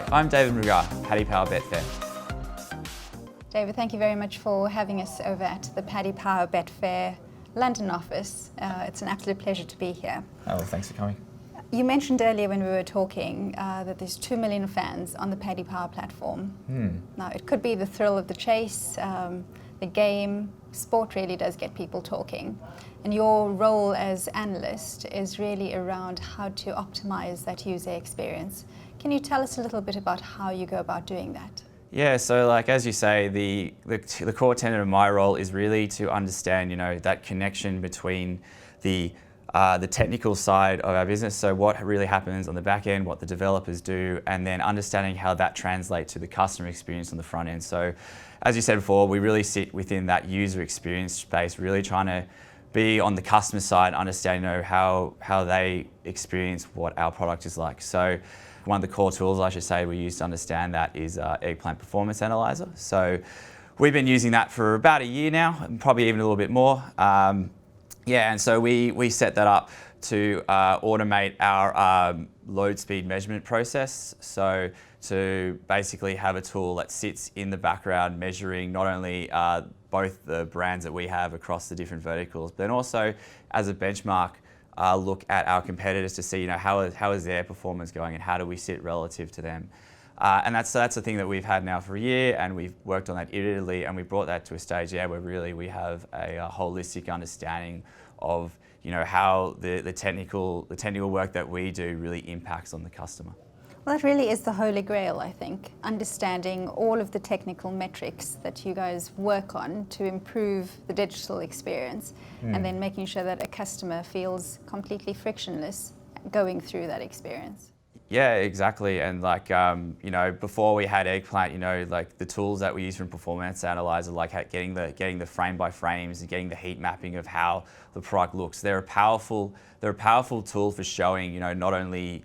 Hi, I'm David McGrath, Paddy Power Betfair. David, thank you very much for having us over at the Paddy Power Betfair London office. It's an absolute pleasure to be here. Oh, well, thanks for coming. You mentioned earlier when we were talking that there's 2 million fans on the Paddy Power platform. Now, it could be the thrill of the chase, the game. Sport really does get people talking. And your role as analyst is really around how to optimize that user experience. Can you tell us a little bit about how you go about doing that? Yeah, so like as you say, the core tenet of my role is really to understand, that connection between the technical side of our business, so what really happens on the back end, what the developers do, and then understanding how that translates to the customer experience on the front end. So as you said before, we really sit within that user experience space, really trying to be on the customer side, understand how they experience what our product is like. So one of the core tools, I should say, we use to understand that is Eggplant Performance Analyzer. So we've been using that for about a year now, and probably even a little bit more. And so we set that up to automate our load speed measurement process. So to basically have a tool that sits in the background measuring not only both the brands that we have across the different verticals, but then also as a benchmark, look at our competitors to see how is their performance going and how do we sit relative to them. And that's the thing that we've had now for a year, and we've worked on that iteratively, and we brought that to a stage where really we have a holistic understanding of how the technical work that we do really impacts on the customer. Well, that really is the holy grail, I think, understanding all of the technical metrics that you guys work on to improve the digital experience, and then making sure that a customer feels completely frictionless going through that experience. Yeah, exactly. And before we had Eggplant, the tools that we use from Performance Analyzer, like getting the frame by frames and getting the heat mapping of how the product looks, they're a powerful tool for showing, not only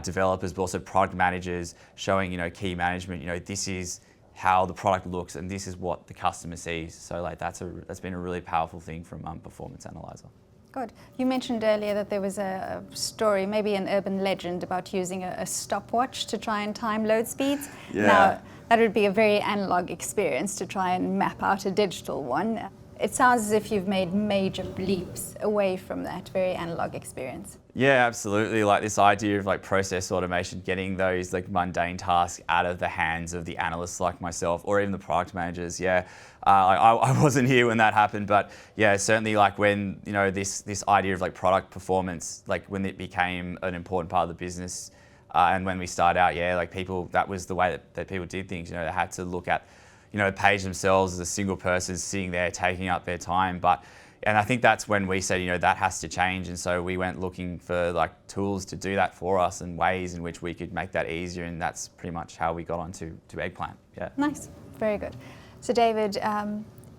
developers but also product managers, showing, key management, this is how the product looks and this is what the customer sees. So that's been a really powerful thing from Performance Analyzer. Good. You mentioned earlier that there was a story, maybe an urban legend, about using a stopwatch to try and time load speeds. Yeah. Now, that would be a very analog experience to try and map out a digital one. It sounds as if you've made major leaps away from that very analog experience. Yeah, absolutely. Like this idea of process automation, getting those mundane tasks out of the hands of the analysts like myself, or even the product managers. Yeah, I wasn't here when that happened, but yeah, certainly when this idea of product performance, when it became an important part of the business, and when we started out, people, that was the way that people did things. They had to look at a page themselves as a single person sitting there taking up their time. And I think that's when we said, that has to change. And so we went looking for tools to do that for us and ways in which we could make that easier. And that's pretty much how we got onto Eggplant. Yeah. Nice. Very good. So David,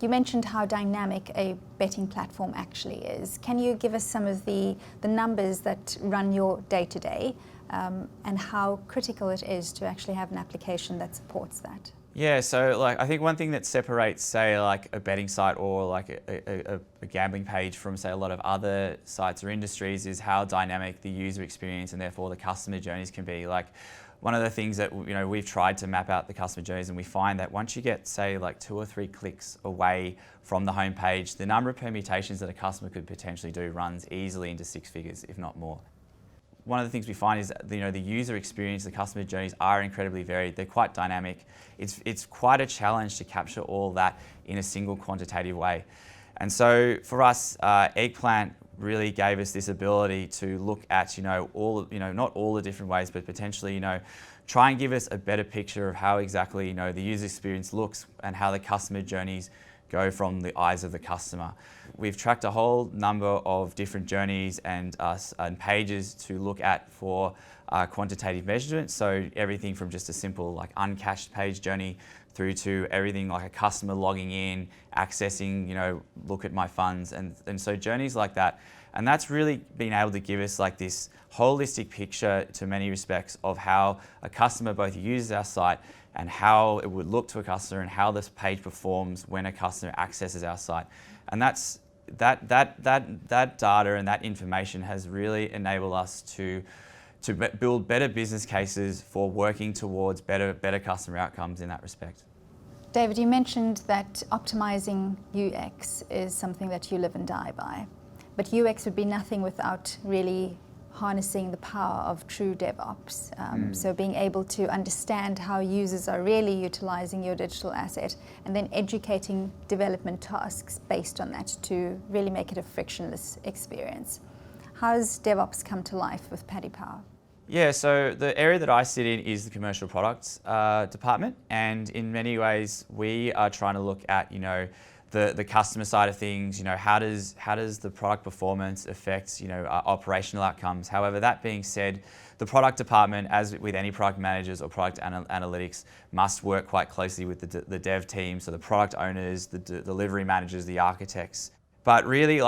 you mentioned how dynamic a betting platform actually is. Can you give us some of the numbers that run your day-to-day and how critical it is to actually have an application that supports that? Yeah, so I think one thing that separates, say, a betting site or a gambling page from, say, a lot of other sites or industries is how dynamic the user experience and therefore the customer journeys can be. One of the things that we've tried to map out the customer journeys, and we find that once you get, say, 2 or 3 clicks away from the homepage, the number of permutations that a customer could potentially do runs easily into 6 figures, if not more. One of the things we find is that the user experience, the customer journeys are incredibly varied. They're quite dynamic. It's quite a challenge to capture all that in a single quantitative way. And so for us, Eggplant really gave us this ability to look at not all the different ways, but potentially try and give us a better picture of how exactly the user experience looks and how the customer journeys go from the eyes of the customer. We've tracked a whole number of different journeys and pages to look at for quantitative measurement. So everything from just a simple uncached page journey through to everything like a customer logging in, accessing, look at my funds, and so journeys like that. And that's really been able to give us this holistic picture to many respects of how a customer both uses our site and how it would look to a customer and how this page performs when a customer accesses our site. And that data and that information has really enabled us to to build better business cases for working towards better customer outcomes in that respect. David, you mentioned that optimizing UX is something that you live and die by, but UX would be nothing without really harnessing the power of true DevOps. So being able to understand how users are really utilizing your digital asset and then educating development tasks based on that to really make it a frictionless experience. How has DevOps come to life with Paddy Power? Yeah, so the area that I sit in is the commercial products department, and in many ways we are trying to look at, the customer side of things. How does the product performance affect, operational outcomes. However, that being said, the product department, as with any product managers or product analytics, must work quite closely with the dev team, so the product owners, the delivery managers, the architects. But really,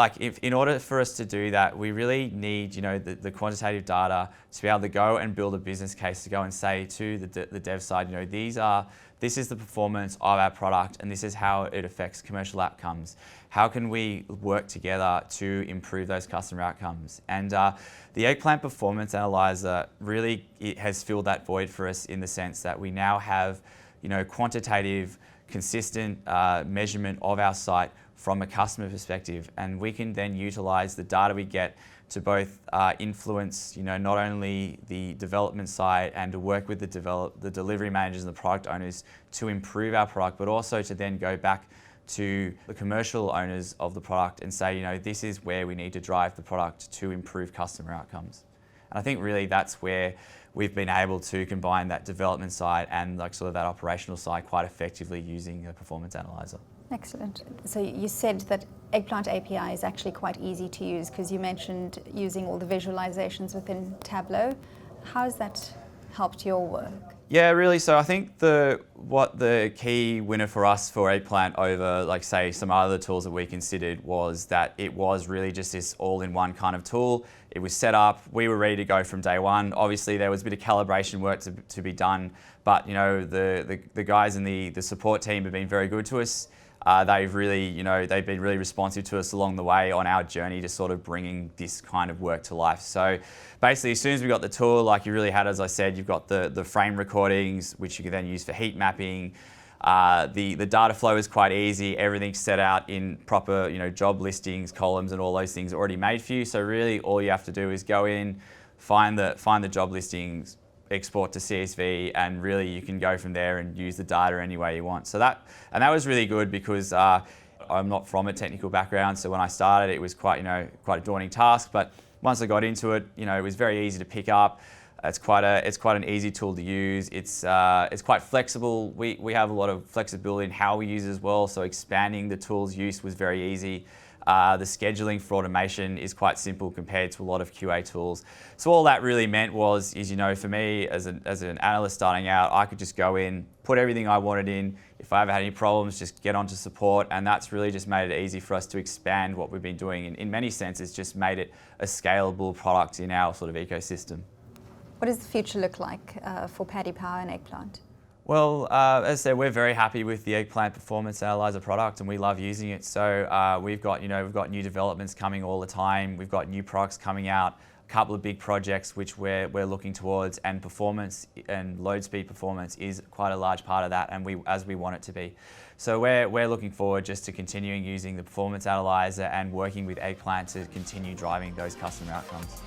in order for us to do that, we really need, the quantitative data to be able to go and build a business case to go and say to the dev side, this is the performance of our product and this is how it affects commercial outcomes. How can we work together to improve those customer outcomes? And the Eggplant Performance Analyzer really has filled that void for us in the sense that we now have, quantitative, consistent measurement of our site from a customer perspective, and we can then utilize the data we get to both influence, not only the development side and to work with the delivery managers and the product owners to improve our product, but also to then go back to the commercial owners of the product and say, this is where we need to drive the product to improve customer outcomes. And I think really that's where we've been able to combine that development side and sort of that operational side quite effectively using a performance analyzer. Excellent. So you said that Eggplant API is actually quite easy to use because you mentioned using all the visualizations within Tableau. How has that helped your work? Yeah, really. So I think what the key winner for us for Eggplant over, say, some other tools that we considered was that it was really just this all-in-one kind of tool. It was set up. We were ready to go from day one. Obviously, there was a bit of calibration work to be done, but the guys in the support team have been very good to us. They've been really responsive to us along the way on our journey to sort of bringing this kind of work to life. So basically, as soon as we got the tool, you really had, as I said, you've got the frame recordings, which you can then use for heat mapping. The data flow is quite easy. Everything's set out in proper, job listings, columns, and all those things already made for you. So really, all you have to do is go in, find the job listings, export to CSV, and really you can go from there and use the data any way you want. So that was really good because I'm not from a technical background, so when I started it was quite a daunting task, but once I got into it, it was very easy to pick up. It's quite an easy tool to use. It's quite flexible. We have a lot of flexibility in how we use it as well, so expanding the tool's use was very easy. The scheduling for automation is quite simple compared to a lot of QA tools. So all that really meant is for me as an analyst starting out, I could just go in, put everything I wanted in. If I ever had any problems, just get onto support, and that's really just made it easy for us to expand what we've been doing. And in many senses, just made it a scalable product in our sort of ecosystem. What does the future look like for Paddy Power and Eggplant? Well, as I said, we're very happy with the Eggplant Performance Analyzer product, and we love using it. So we've got new developments coming all the time. We've got new products coming out, a couple of big projects which we're looking towards, and performance and load speed performance is quite a large part of that, and as we want it to be. So we're looking forward just to continuing using the Performance Analyzer and working with Eggplant to continue driving those customer outcomes.